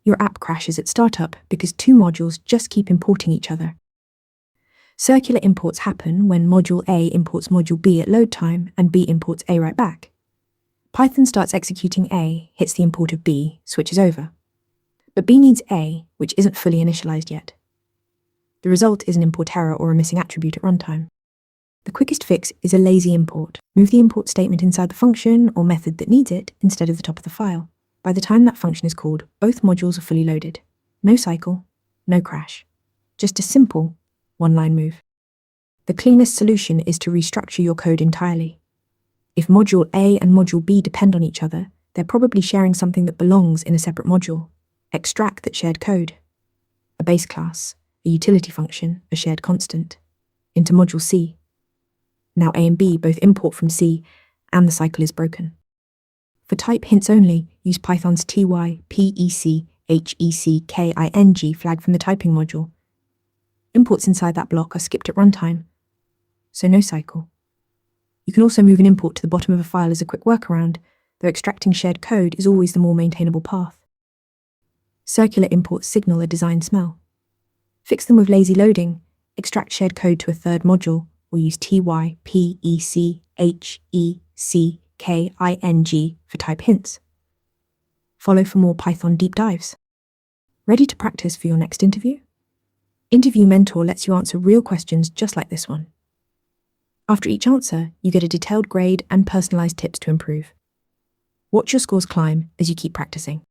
Your app crashes at startup because two modules just keep importing each other. Circular imports happen when module A imports module B at load time and B imports A right back. Python starts executing A, hits the import of B, switches over. But B needs A, which isn't fully initialized yet. The result is an import error or a missing attribute at runtime. The quickest fix is a lazy import. Move the import statement inside the function or method that needs it instead of the top of the file. By the time that function is called, both modules are fully loaded. No cycle, no crash. Just a simple one-line move. The cleanest solution is to restructure your code entirely. If module A and module B depend on each other, they're probably sharing something that belongs in a separate module. Extract that shared code. A base class, a utility function, a shared constant, into module C. Now A and B both import from C, and the cycle is broken. For type hints only, use Python's typecking flag from the typing module. Imports inside that block are skipped at runtime, so no cycle. You can also move an import to the bottom of a file as a quick workaround, though extracting shared code is always the more maintainable path. Circular imports signal a design smell. Fix them with lazy loading, extract shared code to a third module, or use typecking for type hints. Follow for more Python deep dives. Ready to practice for your next interview? Interview Mentor lets you answer real questions just like this one. After each answer, you get a detailed grade and personalized tips to improve. Watch your scores climb as you keep practicing.